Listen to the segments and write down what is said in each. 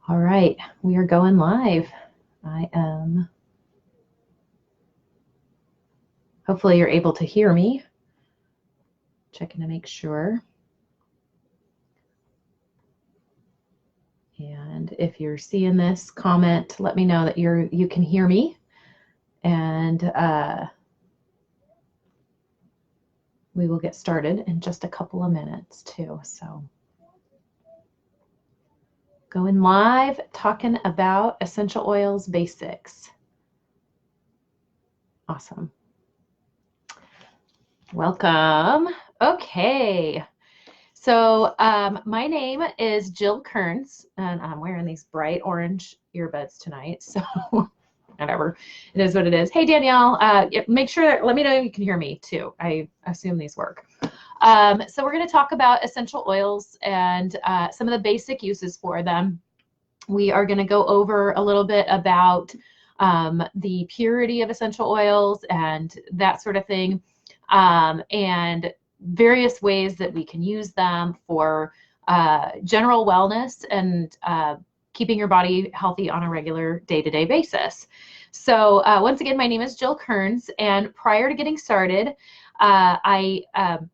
All right, we are going live. I am, hopefully you're able to hear me. Checking to make sure. And if you're seeing this, comment, let me know that you can hear me. And we will get started in just a couple of minutes too. So going live, talking about essential oils basics. Awesome. Welcome. Okay. So my name is Jill Kearns, and I'm wearing these bright orange earbuds tonight. So whatever, it is what it is. Hey, Danielle, make sure, let me know if you can hear me too. I assume these work. So we're going to talk about essential oils and some of the basic uses for them. We are going to go over a little bit about the purity of essential oils and that sort of thing, and various ways that we can use them for general wellness and keeping your body healthy on a regular day-to-day basis. So once again, my name is Jill Kearns, and prior to getting started, I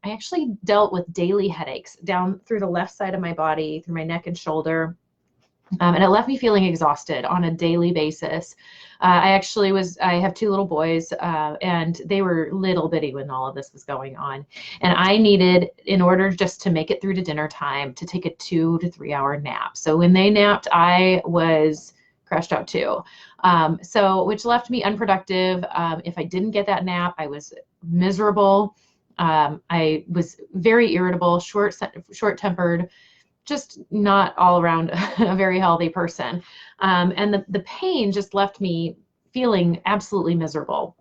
actually dealt with daily headaches down through the left side of my body, through my neck and shoulder. And it left me feeling exhausted on a daily basis. I have two little boys, and they were little bitty when all of this was going on. And I needed, in order just to make it through to dinner time, to take a 2 to 3 hour nap. So when they napped, I was crashed out too. Which left me unproductive. If I didn't get that nap, I was miserable. I was very irritable, short-tempered, just not all around a very healthy person. And the pain just left me feeling absolutely miserable.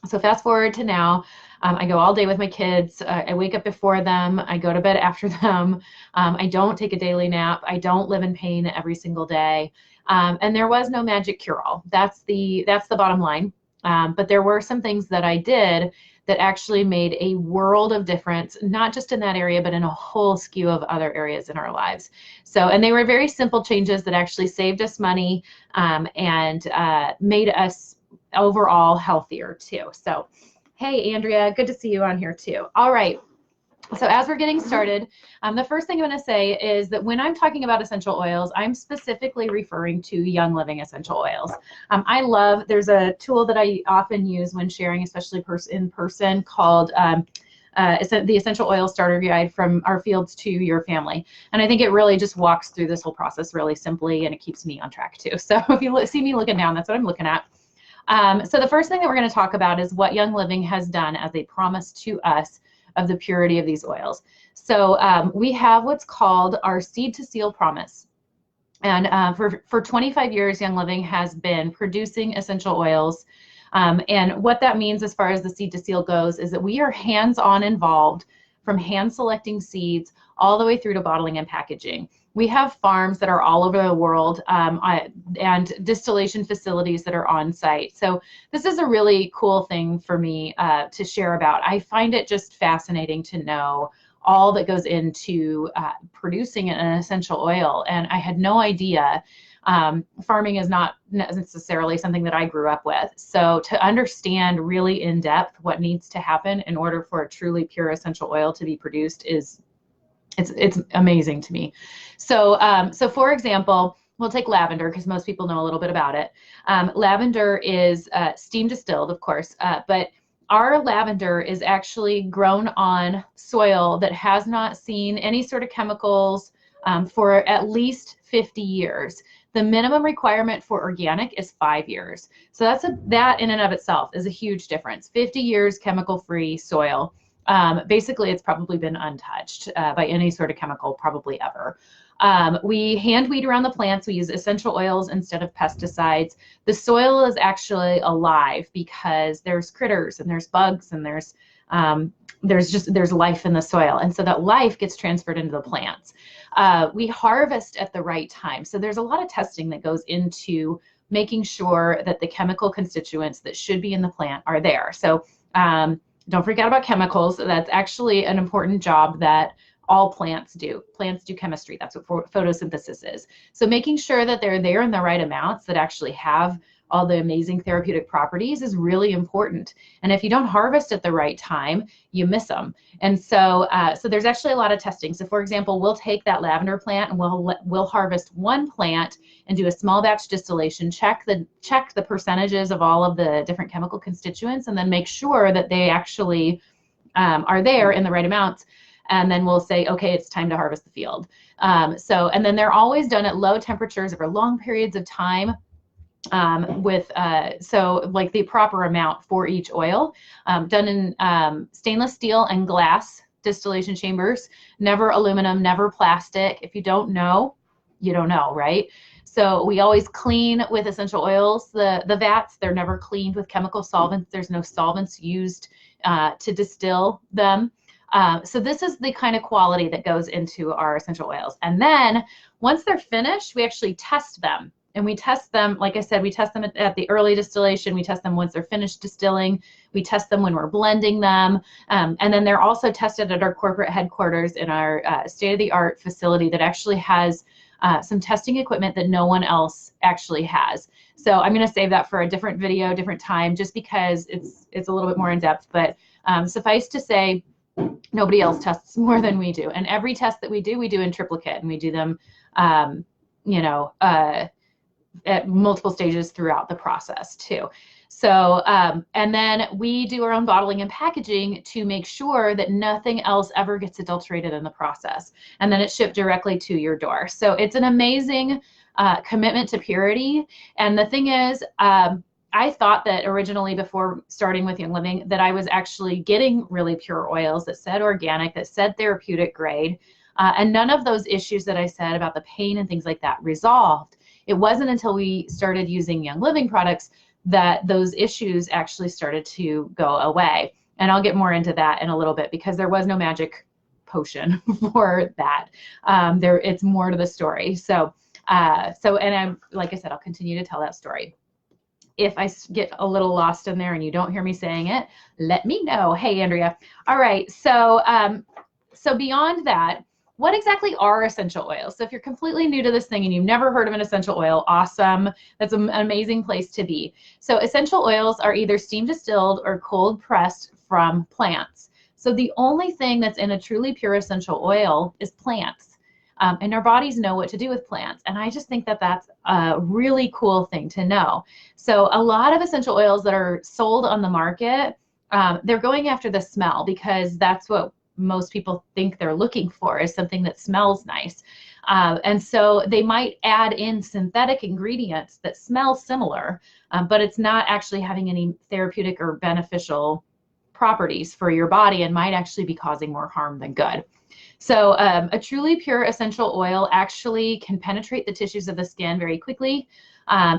So fast forward to now, I go all day with my kids. I wake up before them. I go to bed after them. I don't take a daily nap. I don't live in pain every single day. And there was no magic cure-all. That's the bottom line. But there were some things that I did that actually made a world of difference, not just in that area, but in a whole skew of other areas in our lives. And they were very simple changes that actually saved us money, and made us overall healthier too. So, hey, Andrea, good to see you on here too. All right. So as we're getting started, the first thing I'm going to say is that when I'm talking about essential oils, I'm specifically referring to Young Living essential oils. There's a tool that I often use when sharing, especially in person, called the Essential Oil Starter Guide, From Our Fields to Your Family. And I think it really just walks through this whole process really simply, and it keeps me on track too. So if you see me looking down, that's what I'm looking at. So the first thing that we're going to talk about is what Young Living has done as a promise to us of the purity of these oils. So we have what's called our Seed to Seal promise. And for 25 years, Young Living has been producing essential oils. And what that means as far as the Seed to Seal goes is that we are hands-on involved, from hand selecting seeds all the way through to bottling and packaging. We have farms that are all over the world, and distillation facilities that are on site. So this is a really cool thing for me to share about. I find it just fascinating to know all that goes into producing an essential oil. And I had no idea. Farming is not necessarily something that I grew up with. So to understand really in depth what needs to happen in order for a truly pure essential oil to be produced it's amazing to me. So for example, we'll take lavender, because most people know a little bit about it. Lavender is steam distilled, of course, but our lavender is actually grown on soil that has not seen any sort of chemicals for at least 50 years. The minimum requirement for organic is 5 years. So that in and of itself is a huge difference. 50 years chemical-free soil. Basically, it's probably been untouched by any sort of chemical, probably ever. We hand weed around the plants. We use essential oils instead of pesticides. The soil is actually alive because there's critters and there's bugs and there's life in the soil. And so that life gets transferred into the plants. We harvest at the right time. So there's a lot of testing that goes into making sure that the chemical constituents that should be in the plant are there. So don't freak out about chemicals. That's actually an important job that all plants do. Plants do chemistry. That's what photosynthesis is. So making sure that they're there in the right amounts that actually have all the amazing therapeutic properties is really important. And if you don't harvest at the right time, you miss them. And so, so there's actually a lot of testing. So for example, we'll take that lavender plant and we'll harvest one plant and do a small batch distillation, check the percentages of all of the different chemical constituents, and then make sure that they actually are there in the right amounts. And then we'll say, okay, it's time to harvest the field. And then they're always done at low temperatures over long periods of time. So like the proper amount for each oil, done in stainless steel and glass distillation chambers, never aluminum, never plastic. If you don't know, you don't know, right? So we always clean with essential oils, the vats. They're never cleaned with chemical solvents. There's no solvents used to distill them. So this is the kind of quality that goes into our essential oils. And then once they're finished, we actually test them. And we test them, like I said, we test them at the early distillation. We test them once they're finished distilling. We test them when we're blending them. And then they're also tested at our corporate headquarters in our state-of-the-art facility that actually has some testing equipment that no one else actually has. So I'm going to save that for a different video, different time, just because it's a little bit more in depth. But suffice to say, nobody else tests more than we do. And every test that we do in triplicate, and we do them, at multiple stages throughout the process too. So, and then we do our own bottling and packaging to make sure that nothing else ever gets adulterated in the process. And then it's shipped directly to your door. So it's an amazing commitment to purity. And the thing is, I thought that originally, before starting with Young Living, that I was actually getting really pure oils that said organic, that said therapeutic grade. And none of those issues that I said about the pain and things like that resolved. It wasn't until we started using Young Living products that those issues actually started to go away. And I'll get more into that in a little bit, because there was no magic potion for that. It's more to the story. So and I'm, like I said, I'll continue to tell that story. If I get a little lost in there and you don't hear me saying it, let me know. Hey, Andrea. All right. So, so beyond that, what exactly are essential oils? So if you're completely new to this thing and you've never heard of an essential oil, awesome. That's an amazing place to be. So essential oils are either steam distilled or cold pressed from plants. So the only thing that's in a truly pure essential oil is plants. And our bodies know what to do with plants. And I just think that that's a really cool thing to know. So a lot of essential oils that are sold on the market, they're going after the smell, because that's what most people think they're looking for, is something that smells nice. And so they might add in synthetic ingredients that smell similar, but it's not actually having any therapeutic or beneficial properties for your body, and might actually be causing more harm than good. So a truly pure essential oil actually can penetrate the tissues of the skin very quickly.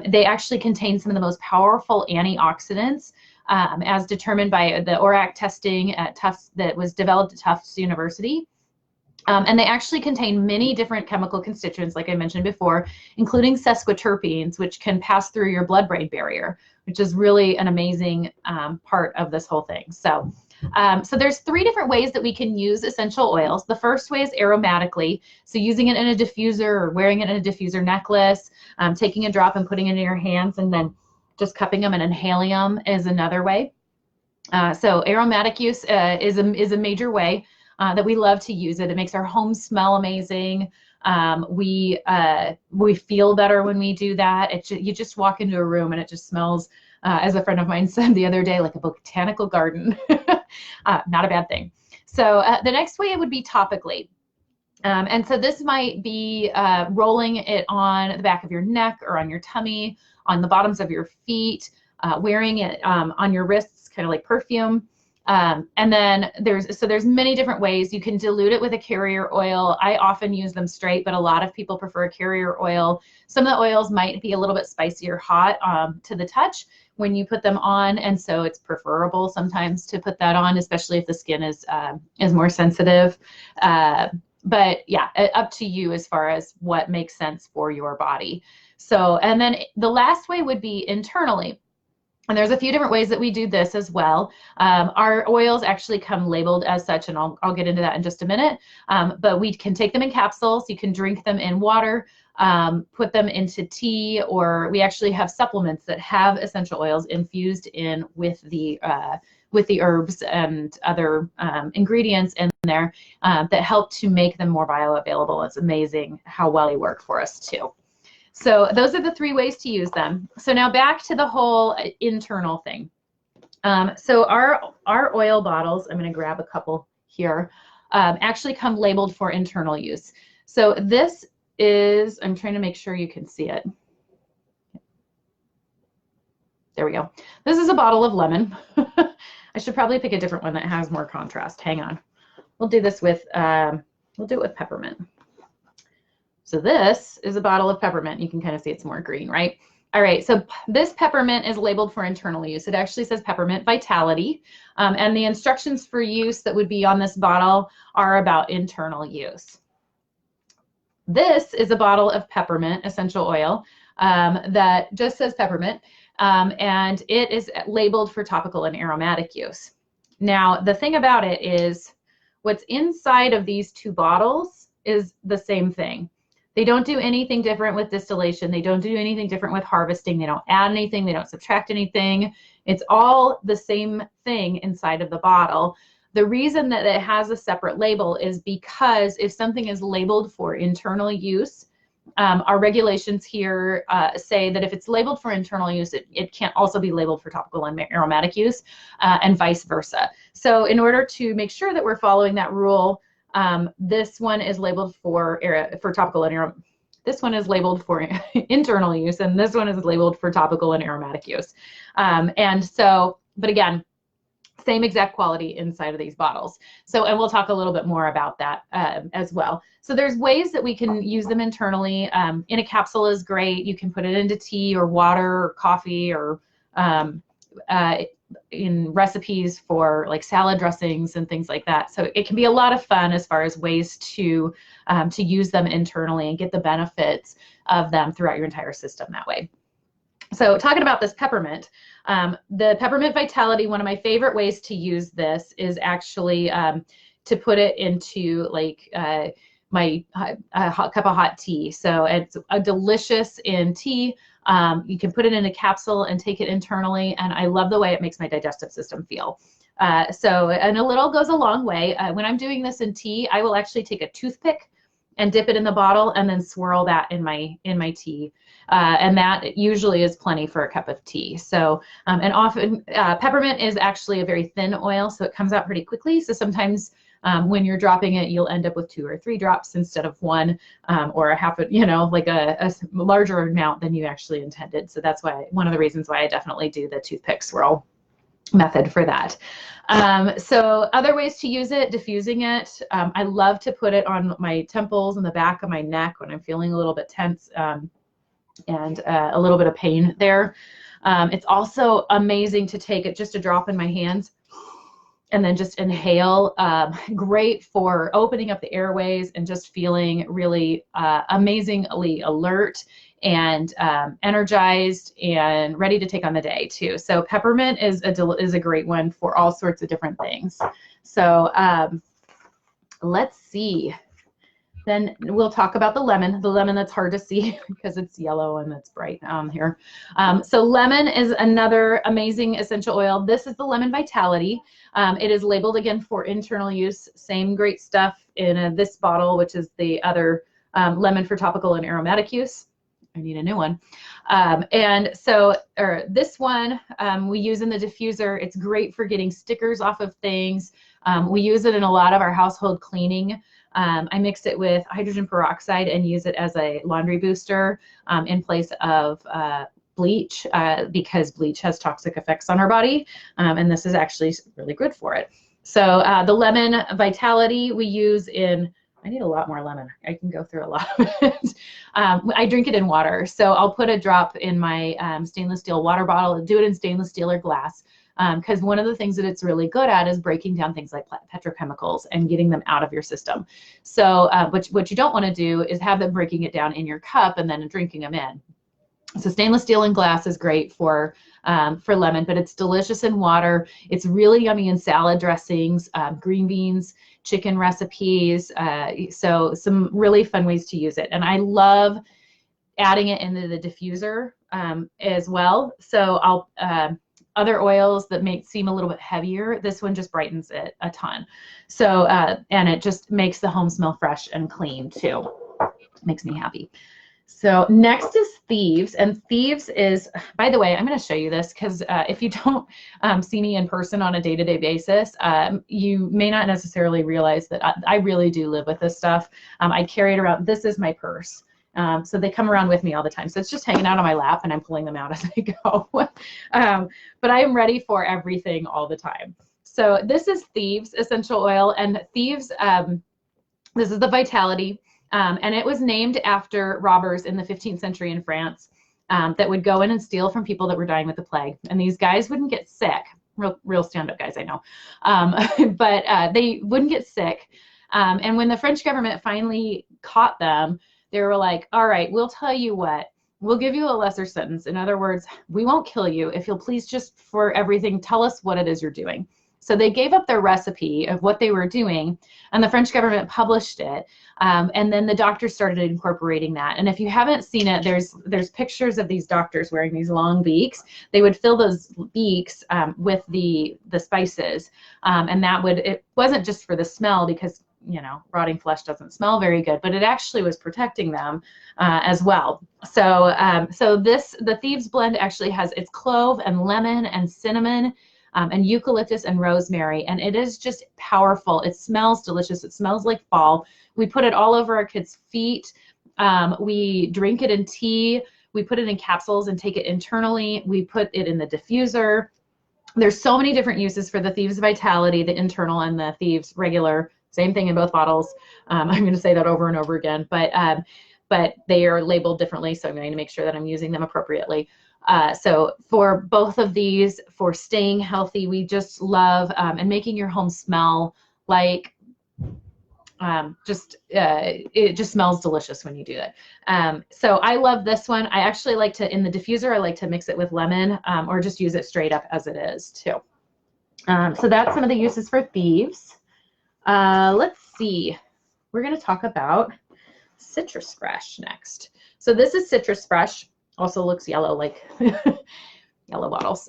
They actually contain some of the most powerful antioxidants, as determined by the ORAC testing at Tufts that was developed at Tufts University. And they actually contain many different chemical constituents, like I mentioned before, including sesquiterpenes, which can pass through your blood-brain barrier, which is really an amazing part of this whole thing. So, so there's 3 different ways that we can use essential oils. The first way is aromatically. So using it in a diffuser or wearing it in a diffuser necklace, taking a drop and putting it in your hands and then just cupping them and inhaling them is another way. So aromatic use is a major way that we love to use it. It makes our home smell amazing. We feel better when we do that. You just walk into a room and it just smells, as a friend of mine said the other day, like a botanical garden. Not a bad thing. So the next way it would be topically. And so this might be rolling it on the back of your neck or on your tummy, on the bottoms of your feet, wearing it on your wrists, kind of like perfume. And then there's many different ways. You can dilute it with a carrier oil. I often use them straight, but a lot of people prefer a carrier oil. Some of the oils might be a little bit spicy or hot to the touch when you put them on, and so it's preferable sometimes to put that on, especially if the skin is more sensitive. But yeah, up to you as far as what makes sense for your body. So, and then the last way would be internally. And there's a few different ways that we do this as well. Our oils actually come labeled as such, and I'll get into that in just a minute. But we can take them in capsules. You can drink them in water, put them into tea, or we actually have supplements that have essential oils infused in with the herbs and other ingredients in there that help to make them more bioavailable. It's amazing how well they work for us too. So those are the 3 ways to use them. So now back to the whole internal thing. So our oil bottles, I'm going to grab a couple here, actually come labeled for internal use. So this is, I'm trying to make sure you can see it. There we go. This is a bottle of lemon. I should probably pick a different one that has more contrast. Hang on. We'll do this with, we'll do it with peppermint. So this is a bottle of peppermint. You can kind of see it's more green, right? All right, so this peppermint is labeled for internal use. It actually says Peppermint Vitality, and the instructions for use that would be on this bottle are about internal use. This is a bottle of peppermint essential oil that just says peppermint, and it is labeled for topical and aromatic use. Now, the thing about it is what's inside of these 2 bottles is the same thing. They don't do anything different with distillation. They don't do anything different with harvesting. They don't add anything. They don't subtract anything. It's all the same thing inside of the bottle. The reason that it has a separate label is because if something is labeled for internal use, our regulations here say that if it's labeled for internal use, it can't also be labeled for topical and aromatic use, and vice versa. So in order to make sure that we're following that rule, this one is labeled for topical and this one is labeled for internal use, and this one is labeled for topical and aromatic use. And so, but again, same exact quality inside of these bottles. So, and we'll talk a little bit more about that as well. So there's ways that we can use them internally. In a capsule is great. You can put it into tea or water or coffee, or in recipes for like salad dressings and things like that. So it can be a lot of fun as far as ways to use them internally and get the benefits of them throughout your entire system that way. So talking about this peppermint, the Peppermint Vitality, one of my favorite ways to use this is actually to put it into like my hot cup of hot tea. So it's a delicious in tea. You can put it in a capsule and take it internally, and I love the way it makes my digestive system feel. And a little goes a long way. When I'm doing this in tea, I will actually take a toothpick and dip it in the bottle and then swirl that in my tea. And that usually is plenty for a cup of tea. So, and often peppermint is actually a very thin oil, so it comes out pretty quickly. So sometimes when you're dropping it, you'll end up with 2 or 3 drops instead of 1, or a half, like a larger amount than you actually intended. So that's why, one of the reasons why I definitely do the toothpick swirl method for that. So other ways to use it, diffusing it. I love to put it on my temples and the back of my neck when I'm feeling a little bit tense and a little bit of pain there. It's also amazing to take it, just a drop in my hands and then just inhale. Great for opening up the airways and just feeling really amazingly alert and energized and ready to take on the day too. So peppermint is a great one for all sorts of different things. So let's see. Then we'll talk about the lemon that's hard to see because it's yellow and it's bright here. So lemon is another amazing essential oil. This is the Lemon Vitality. It is labeled again for internal use. Same great stuff in this bottle, which is the other lemon for topical and aromatic use. I need a new one. And so this one we use in the diffuser. It's great for getting stickers off of things. We use it in a lot of our household cleaning. I mix it with hydrogen peroxide and use it as a laundry booster in place of bleach because bleach has toxic effects on our body, and this is actually really good for it. So the Lemon Vitality we use in, I need a lot more lemon. I can go through a lot of it. I drink it in water. So I'll put a drop in my stainless steel water bottle and do it in stainless steel or glass. Because one of the things that it's really good at is breaking down things like petrochemicals and getting them out of your system. So what you don't want to do is have them breaking it down in your cup and then drinking them in. So stainless steel and glass is great for lemon, but it's delicious in water. It's really yummy in salad dressings, green beans, chicken recipes. So some really fun ways to use it. And I love adding it into the diffuser as well. So I'll other oils that seem a little bit heavier, this one just brightens it a ton. So and it just makes the home smell fresh and clean too. Makes me happy. So next is Thieves, and Thieves is, by the way, I'm going to show you this because if you don't see me in person on a day-to-day basis, you may not necessarily realize that I really do live with this stuff. I carry it around. This is my purse. So they come around with me all the time. So it's just hanging out on my lap and I'm pulling them out as I go. But I am ready for everything all the time. So this is Thieves essential oil, and Thieves, this is the Vitality. And it was named after robbers in the 15th century in France that would go in and steal from people that were dying with the plague. And these guys wouldn't get sick. Real stand-up guys, I know. But they wouldn't get sick. And when the French government finally caught them, they were like, all right, we'll tell you what. We'll give you a lesser sentence. In other words, we won't kill you if you'll please just for everything tell us what it is you're doing. So they gave up their recipe of what they were doing, and the French government published it. And then the doctors started incorporating that. And if you haven't seen it, there's pictures of these doctors wearing these long beaks. They would fill those beaks with the spices, and it wasn't just for the smell, because rotting flesh doesn't smell very good, but it actually was protecting them as well. So the Thieves blend actually has its clove and lemon and cinnamon. And eucalyptus and rosemary, and it is just powerful. It smells delicious. It smells like fall. We put it all over our kids' feet. We drink it in tea. We put it in capsules and take it internally. We put it in the diffuser. There's so many different uses for the Thieves Vitality, the internal and the Thieves regular. Same thing in both bottles. I'm going to say that over and over again, but they are labeled differently, so I'm going to make sure that I'm using them appropriately. So for both of these, for staying healthy, we just love and making your home smell like it just smells delicious when you do it. So I love this one. I actually like to, in the diffuser, I like to mix it with lemon or just use it straight up as it is too. So that's some of the uses for Thieves. Let's see. We're going to talk about Citrus Fresh next. So this is Citrus Fresh. Also looks yellow, like yellow bottles.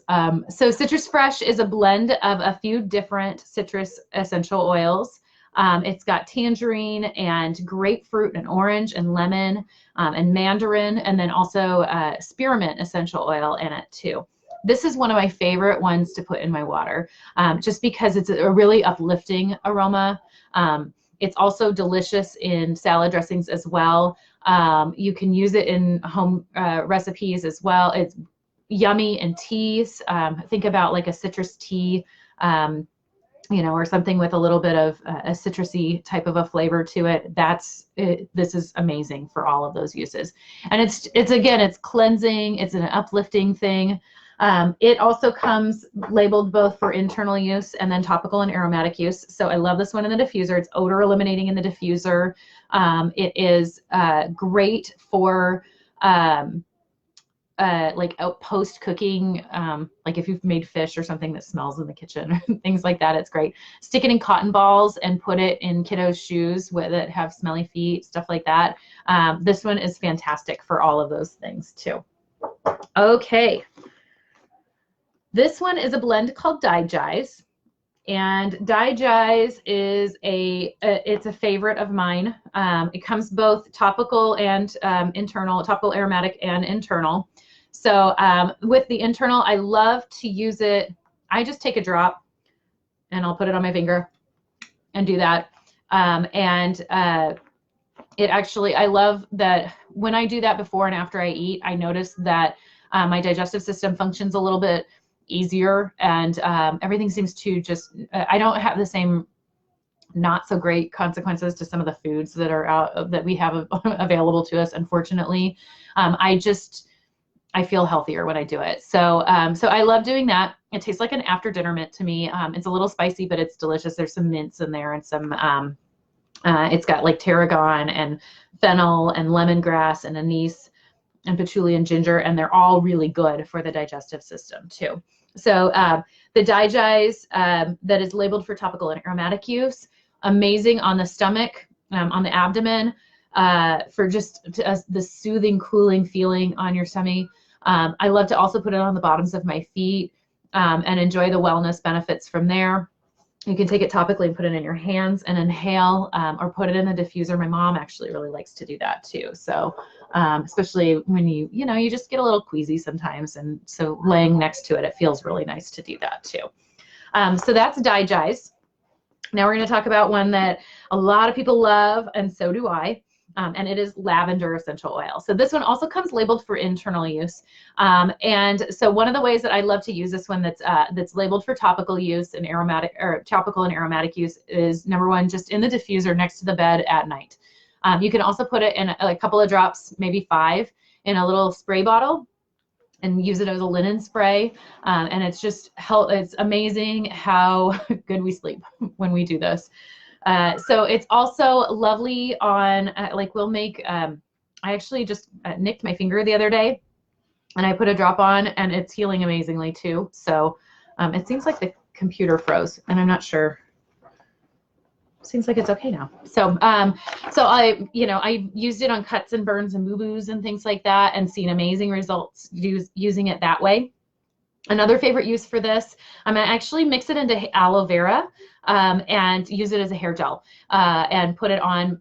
So Citrus Fresh is a blend of a few different citrus essential oils. It's got tangerine and grapefruit and orange and lemon and mandarin, and then also spearmint essential oil in it too. This is one of my favorite ones to put in my water, just because it's a really uplifting aroma. It's also delicious in salad dressings as well. You can use it in home recipes as well. It's yummy in teas. Think about like a citrus tea, or something with a little bit of a citrusy type of a flavor to it. This is amazing for all of those uses. And it's cleansing. It's an uplifting thing. It also comes labeled both for internal use and then topical and aromatic use. So I love this one in the diffuser. It's odor eliminating in the diffuser. It is great for like post cooking, like if you've made fish or something that smells in the kitchen, things like that. It's great. Stick it in cotton balls and put it in kiddos' shoes that have smelly feet, stuff like that. This one is fantastic for all of those things too. Okay. This one is a blend called Digize, and Digize is it's a favorite of mine. It comes both topical and internal, topical aromatic and internal. So with the internal, I love to use it. I just take a drop and I'll put it on my finger and do that. It actually, I love that when I do that before and after I eat, I notice that my digestive system functions a little bit easier, and everything seems to I don't have the same not so great consequences to some of the foods that are out that we have available to us, unfortunately. I feel healthier when I do it. So I love doing that. It tastes like an after dinner mint to me. It's a little spicy, but it's delicious. There's some mints in there and some it's got like tarragon and fennel and lemongrass and anise. and patchouli and ginger, and they're all really good for the digestive system too. So the Digize that is labeled for topical and aromatic use, amazing on the stomach, on the abdomen, for just the soothing, cooling feeling on your stomach. I love to also put it on the bottoms of my feet and enjoy the wellness benefits from there. You can take it topically and put it in your hands and inhale, or put it in the diffuser. My mom actually really likes to do that too. So especially when you just get a little queasy sometimes. And so laying next to it, it feels really nice to do that too. So that's Digize. Now we're going to talk about one that a lot of people love, and so do I. And it is lavender essential oil. So this one also comes labeled for internal use. And so one of the ways that I love to use this one that's labeled for topical use and aromatic, or topical and aromatic use, is number one, just in the diffuser next to the bed at night. You can also put it in a couple of drops, maybe 5, in a little spray bottle, and use it as a linen spray. And it's just it's amazing how good we sleep when we do this. So it's also lovely on, we'll make, I actually just nicked my finger the other day, and I put a drop on, and it's healing amazingly too. So it seems like the computer froze, and I'm not sure. Seems like it's okay now. So I used it on cuts and burns and boo-boos and things like that, and seen amazing results using it that way. Another favorite use for this, I'm going to actually mix it into aloe vera and use it as a hair gel and put it on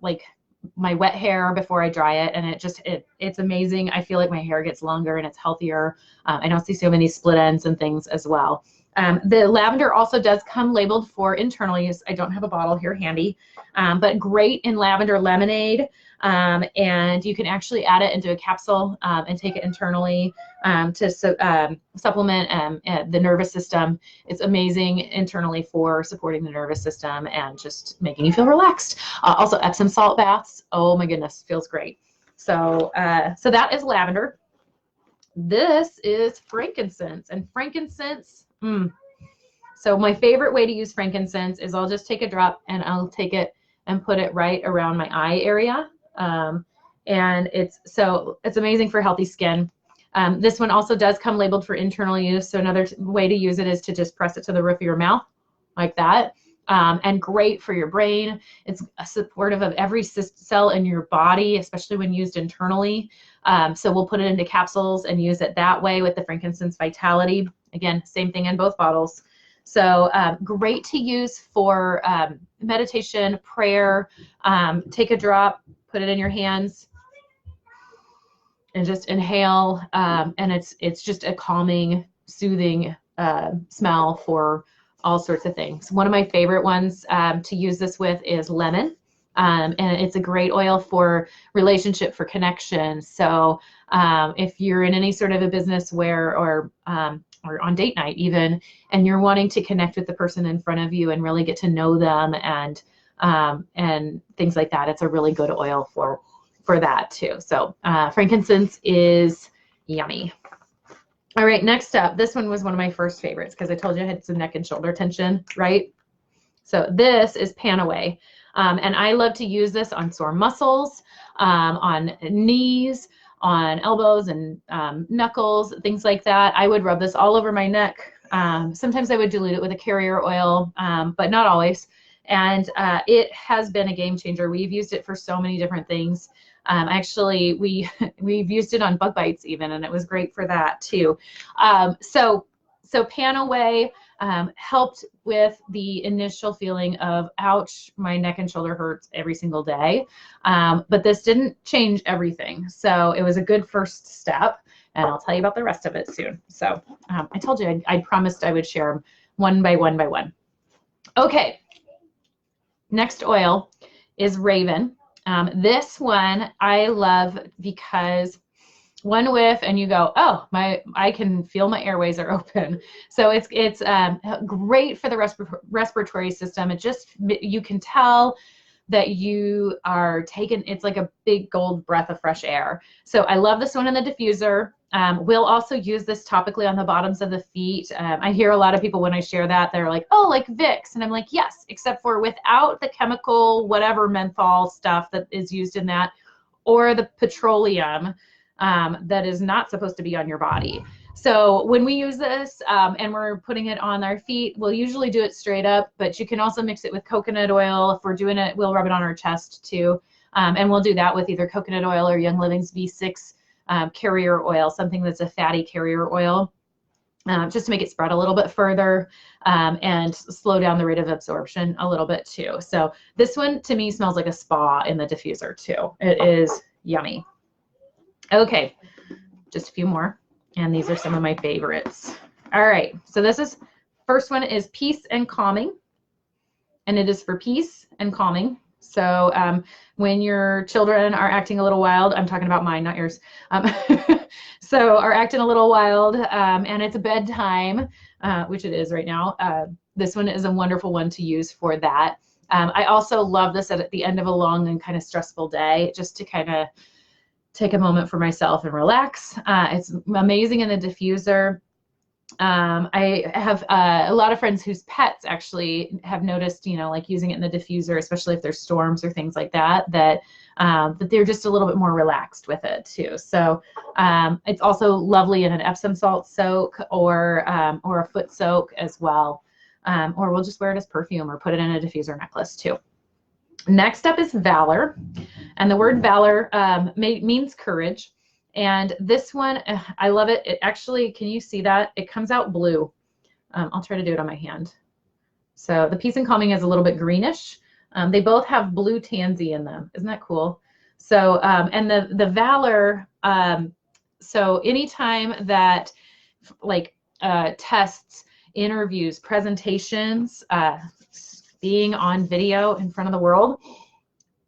my wet hair before I dry it, and it's amazing. I feel like my hair gets longer and it's healthier. I don't see so many split ends and things as well. The lavender also does come labeled for internal use. I don't have a bottle here handy, but great in lavender lemonade. And you can actually add it into a capsule and take it internally to supplement the nervous system. It's amazing internally for supporting the nervous system and just making you feel relaxed. Also Epsom salt baths. Oh my goodness, feels great. So that is lavender. This is frankincense, and frankincense. So my favorite way to use frankincense is I'll just take a drop and I'll take it and put it right around my eye area. And it's amazing for healthy skin. This one also does come labeled for internal use. So another way to use it is to just press it to the roof of your mouth like that. And great for your brain. It's supportive of every cell in your body, especially when used internally. So we'll put it into capsules and use it that way with the frankincense vitality. Again, same thing in both bottles. So great to use for meditation, prayer. Take a drop, put it in your hands, and just inhale. And it's just a calming, soothing smell for all sorts of things. One of my favorite ones to use this with is lemon. And it's a great oil for relationship, for connection. So if you're in any sort of a business or on date night even, and you're wanting to connect with the person in front of you and really get to know them and things like that, it's a really good oil for that too. So frankincense is yummy. All right, next up, this one was one of my first favorites because I told you I had some neck and shoulder tension, right? So this is Panaway. And I love to use this on sore muscles, on knees, on elbows and knuckles, things like that. I would rub this all over my neck. Sometimes I would dilute it with a carrier oil, but not always. And it has been a game changer. We've used it for so many different things. Actually, we've used it on bug bites even, and it was great for that too. So Panaway helped with the initial feeling of, ouch, my neck and shoulder hurts every single day. But this didn't change everything. So it was a good first step, and I'll tell you about the rest of it soon. So I told you I promised I would share them one by one by one. Okay, next oil is Raven. This one I love because one whiff and you go, oh, I can feel my airways are open. So it's great for the respiratory system. You can tell that you are taking, it's like a big gold breath of fresh air. So I love this one in the diffuser. We'll also use this topically on the bottoms of the feet. I hear a lot of people when I share that, they're like, oh, like Vicks. And I'm like, yes, except for without the chemical, whatever menthol stuff that is used in that, or the petroleum. that is not supposed to be on your body. So when we use this and we're putting it on our feet, we'll usually do it straight up, but you can also mix it with coconut oil. If we're doing it, we'll rub it on our chest too. And we'll do that with either coconut oil or Young Living's V6 carrier oil, something that's a fatty carrier oil, just to make it spread a little bit further and slow down the rate of absorption a little bit too. So this one to me smells like a spa in the diffuser too. It is yummy. Okay, just a few more. And these are some of my favorites. All right, so first one is Peace and Calming. And it is for peace and calming. So when your children are acting a little wild, I'm talking about mine, not yours. So are acting a little wild and it's bedtime, which it is right now. This one is a wonderful one to use for that. I also love this at the end of a long and kind of stressful day, just to kind of take a moment for myself and relax. It's amazing in the diffuser. I have a lot of friends whose pets actually have noticed, like using it in the diffuser, especially if there's storms or things like that, that they're just a little bit more relaxed with it too. So it's also lovely in an Epsom salt soak or a foot soak as well. Or we'll just wear it as perfume or put it in a diffuser necklace too. Next up is Valor, and the word Valor means courage. And this one, I love it. It actually, can you see that? It comes out blue. I'll try to do it on my hand. So the Peace and Calming is a little bit greenish. They both have blue tansy in them. Isn't that cool? So, and the Valor, so anytime that like tests, interviews, presentations, being on video in front of the world,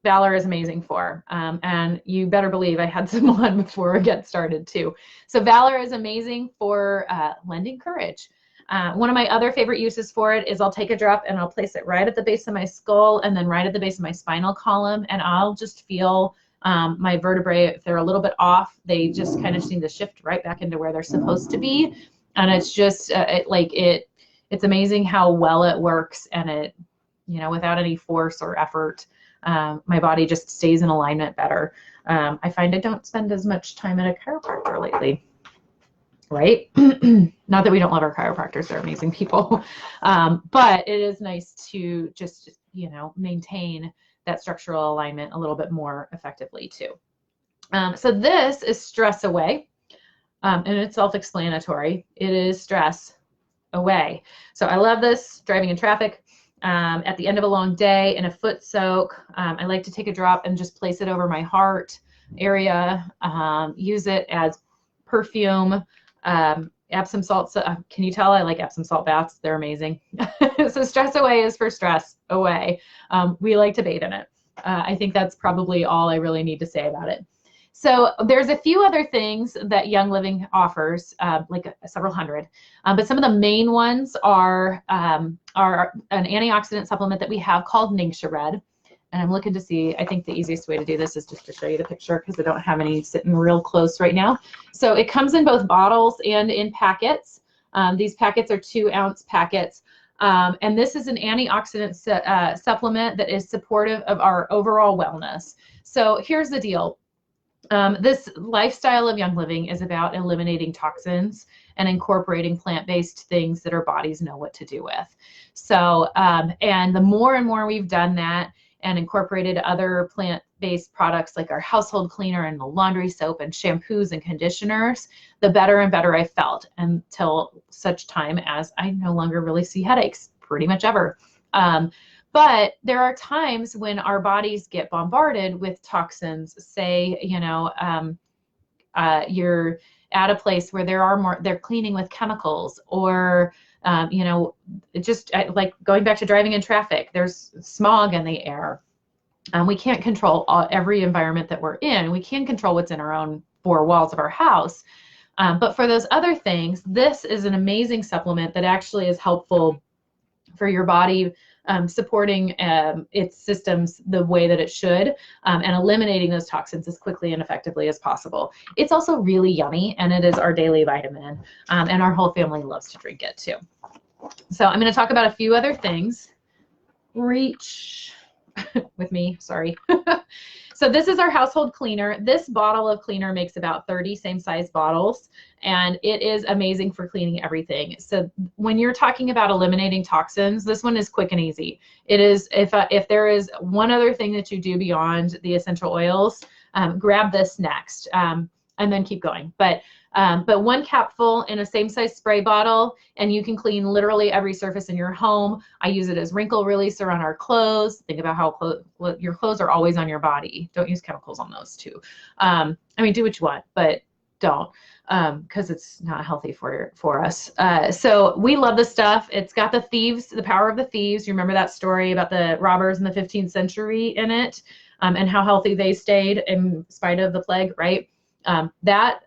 Valor is amazing for. And you better believe I had some on before we get started too. So Valor is amazing for lending courage. One of my other favorite uses for it is I'll take a drop and I'll place it right at the base of my skull and then right at the base of my spinal column, and I'll just feel my vertebrae, if they're a little bit off, they just kind of seem to shift right back into where they're supposed to be. And it's just it's amazing how well it works, and it, without any force or effort, my body just stays in alignment better. I find I don't spend as much time at a chiropractor lately, right? Not that we don't love our chiropractors, they're amazing people. But it is nice to just, maintain that structural alignment a little bit more effectively too. So this is Stress Away, and it's self-explanatory. It is stress away. So I love this driving in traffic. At the end of a long day in a foot soak, I like to take a drop and just place it over my heart area, use it as perfume, Epsom salt. Can you tell I like Epsom salt baths? They're amazing. So Stress Away is for stress away. We like to bathe in it. I think that's probably all I really need to say about it. So there's a few other things that Young Living offers, like several hundred, but some of the main ones are an antioxidant supplement that we have called Ningxia Red. And I'm looking to see, I think the easiest way to do this is just to show you the picture because I don't have any sitting real close right now. So it comes in both bottles and in packets. These packets are 2-ounce packets. And this is an antioxidant supplement that is supportive of our overall wellness. So here's the deal. This lifestyle of Young Living is about eliminating toxins and incorporating plant-based things that our bodies know what to do with. So, and the more and more we've done that and incorporated other plant-based products like our household cleaner and the laundry soap and shampoos and conditioners, the better and better I felt, until such time as I no longer really see headaches pretty much ever. But there are times when our bodies get bombarded with toxins. Say, you're at a place where they're cleaning with chemicals, or, just like going back to driving in traffic, there's smog in the air. We can't control every environment that we're in. We can control what's in our own 4 walls of our house. But for those other things, this is an amazing supplement that actually is helpful for your body, supporting its systems the way that it should, and eliminating those toxins as quickly and effectively as possible. It's also really yummy, and it is our daily vitamin, and our whole family loves to drink it too. So I'm going to talk about a few other things. Reach with me, sorry. So this is our household cleaner. This bottle of cleaner makes about 30 same size bottles, and it is amazing for cleaning everything. So when you're talking about eliminating toxins, this one is quick and easy. It is, if there is one other thing that you do beyond the essential oils, grab this next, and then keep going. But one capful in a same size spray bottle, and you can clean literally every surface in your home. I use it as wrinkle releaser on our clothes. Think about how your clothes are always on your body. Don't use chemicals on those too. I mean, do what you want, but don't, because it's not healthy for us. So we love this stuff. It's got the power of the thieves. You remember that story about the robbers in the 15th century in it, and how healthy they stayed in spite of the plague, right? That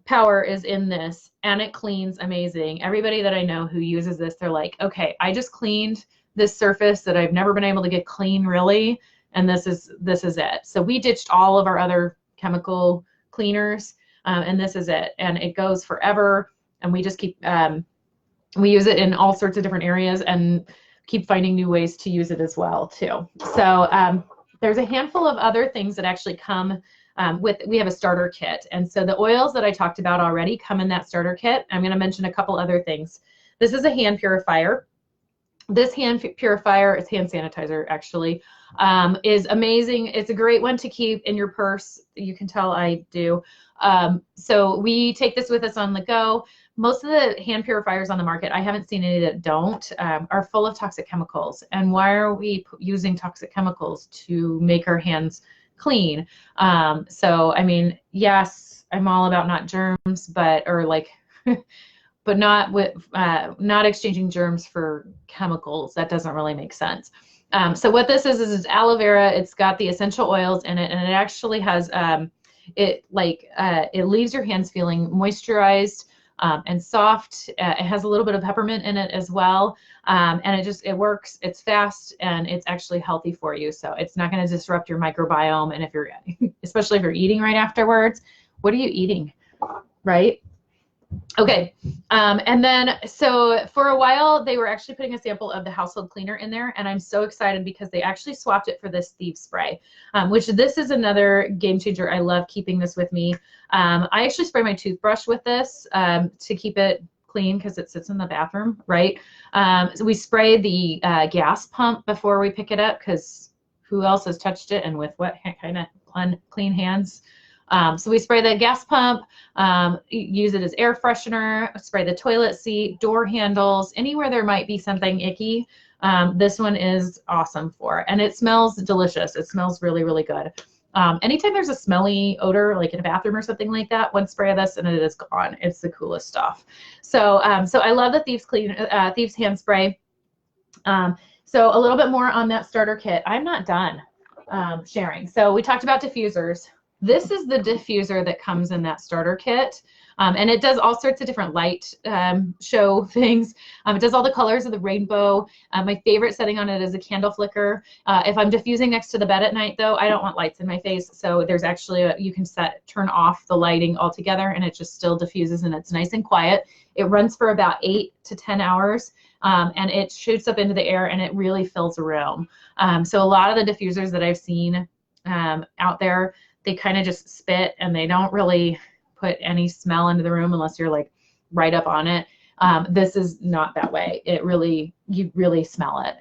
power is in this, and it cleans amazing. Everybody that I know who uses this, they're like, okay, I just cleaned this surface that I've never been able to get clean really, and this is it. So we ditched all of our other chemical cleaners, and this is it, and it goes forever, and we just keep we use it in all sorts of different areas and keep finding new ways to use it as well too. So there's a handful of other things that actually come we have a starter kit. And so the oils that I talked about already come in that starter kit. I'm going to mention a couple other things. This is a hand purifier. This hand purifier, it's hand sanitizer actually, is amazing. It's a great one to keep in your purse. You can tell I do. So we take this with us on the go. Most of the hand purifiers on the market, I haven't seen any that don't, are full of toxic chemicals. And why are we using toxic chemicals to make our hands clean? So I mean, yes, I'm all about not germs, but not exchanging germs for chemicals. That doesn't really make sense. So what this is aloe vera. It's got the essential oils in it, and it actually has it leaves your hands feeling moisturized and soft. It has a little bit of peppermint in it as well. And it works, it's fast, and it's actually healthy for you. So it's not going to disrupt your microbiome. And especially if you're eating right afterwards, what are you eating, right? Okay, and then so for a while they were actually putting a sample of the household cleaner in there, and I'm so excited because they actually swapped it for this Thieves Spray, which this is another game changer. I love keeping this with me. I actually spray my toothbrush with this to keep it clean because it sits in the bathroom, right? So we spray the gas pump before we pick it up, because who else has touched it and with what kind of unclean hands? So we spray the gas pump, use it as air freshener, spray the toilet seat, door handles, anywhere there might be something icky. This one is awesome for, and it smells delicious. It smells really, really good. Anytime there's a smelly odor, like in a bathroom or something like that, one spray of this and it is gone. It's the coolest stuff. So, so I love the Thieves hand spray. So a little bit more on that starter kit. I'm not done sharing. So we talked about diffusers. This is the diffuser that comes in that starter kit. And it does all sorts of different light show things. It does all the colors of the rainbow. My favorite setting on it is a candle flicker. If I'm diffusing next to the bed at night, though, I don't want lights in my face. So there's actually you can turn off the lighting altogether, and it just still diffuses, and it's nice and quiet. It runs for about 8 to 10 hours, and it shoots up into the air, and it really fills a room. So a lot of the diffusers that I've seen out there, they kind of just spit, and they don't really put any smell into the room unless you're like right up on it. This is not that way. You really smell it,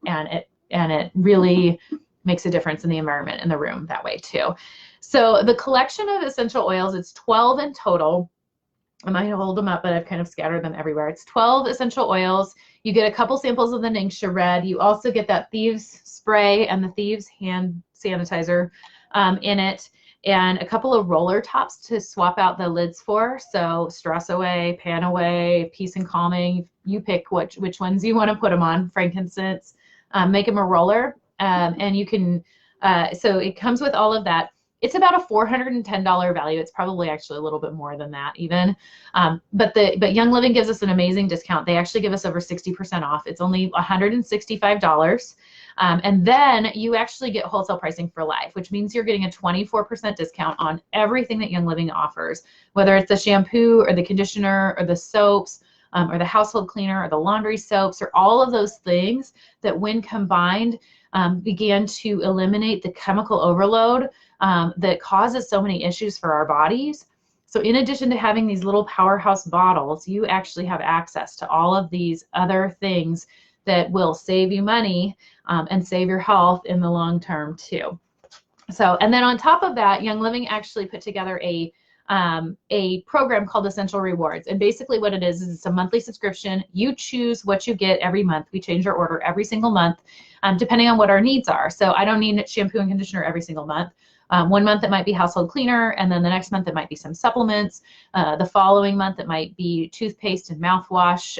and it really makes a difference in the environment in the room that way too. So the collection of essential oils, it's 12 in total. I might hold them up, but I've kind of scattered them everywhere. It's 12 essential oils. You get a couple samples of the Ningxia Red. You also get that Thieves spray and the Thieves hand sanitizer in it, and a couple of roller tops to swap out the lids for. So Stress Away, Pan Away, Peace and Calming. You pick which ones you want to put them on. Frankincense. Make them a roller, and you can. So it comes with all of that. It's about a $410 value. It's probably actually a little bit more than that even. But Young Living gives us an amazing discount. They actually give us over 60% off. It's only $165. And then you actually get wholesale pricing for life, which means you're getting a 24% discount on everything that Young Living offers, whether it's the shampoo or the conditioner or the soaps, or the household cleaner or the laundry soaps, or all of those things that when combined began to eliminate the chemical overload that causes so many issues for our bodies. So in addition to having these little powerhouse bottles, you actually have access to all of these other things that will save you money and save your health in the long term too. So, and then on top of that, Young Living actually put together a program called Essential Rewards. And basically what it is it's a monthly subscription. You choose what you get every month. We change our order every single month, depending on what our needs are. So I don't need shampoo and conditioner every single month. One month it might be household cleaner, and then the next month it might be some supplements. The following month it might be toothpaste and mouthwash,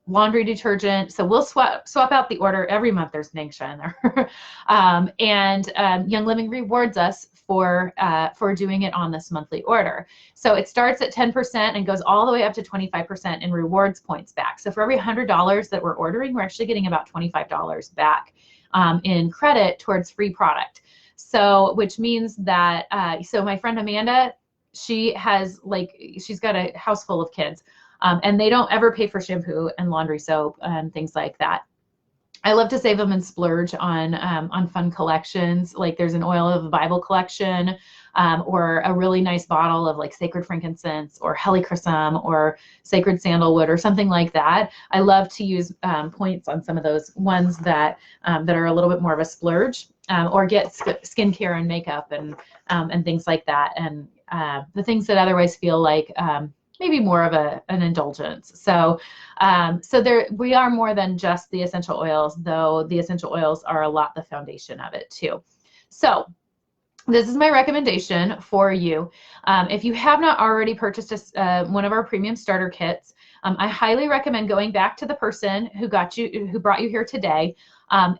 laundry detergent. So we'll swap out the order every month. There's Ningxia in there. Young Living rewards us for doing it on this monthly order. So it starts at 10% and goes all the way up to 25% in rewards points back. So for every $100 that we're ordering, we're actually getting about $25 back in credit towards free product. So which means that, so my friend Amanda, she's got a house full of kids. And they don't ever pay for shampoo and laundry soap and things like that. I love to save them and splurge on fun collections. Like there's an Oil of the Bible collection, or a really nice bottle of like sacred frankincense or helichrysum or sacred sandalwood or something like that. I love to use points on some of those ones that are a little bit more of a splurge, or get skincare and makeup and things like that. And the things that otherwise feel like maybe more of an indulgence. So we are more than just the essential oils, though the essential oils are a lot the foundation of it too. So this is my recommendation for you. If you have not already purchased one of our premium starter kits, I highly recommend going back to the person who brought you here today,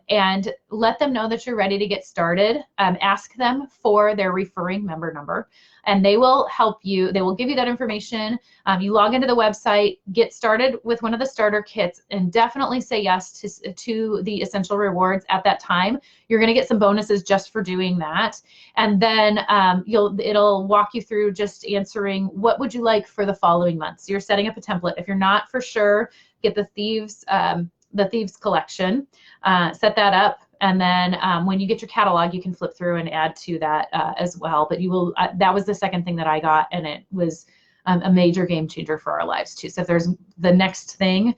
and let them know that you're ready to get started. Ask them for their referring member number, and they will help you. They will give you that information. You log into the website, get started with one of the starter kits, and definitely say yes to the essential rewards at that time. You're going to get some bonuses just for doing that. And then it'll walk you through just answering what would you like for the following month. So you're setting up a template. If you're not for sure, get the Thieves collection, set that up. And then when you get your catalog, you can flip through and add to that as well. But you will, that was the second thing that I got, and it was a major game changer for our lives too. So if there's the next thing,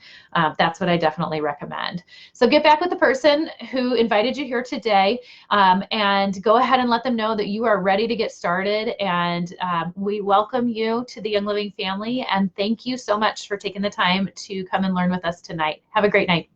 that's what I definitely recommend. So get back with the person who invited you here today, and go ahead and let them know that you are ready to get started. And we welcome you to the Young Living family. And thank you so much for taking the time to come and learn with us tonight. Have a great night.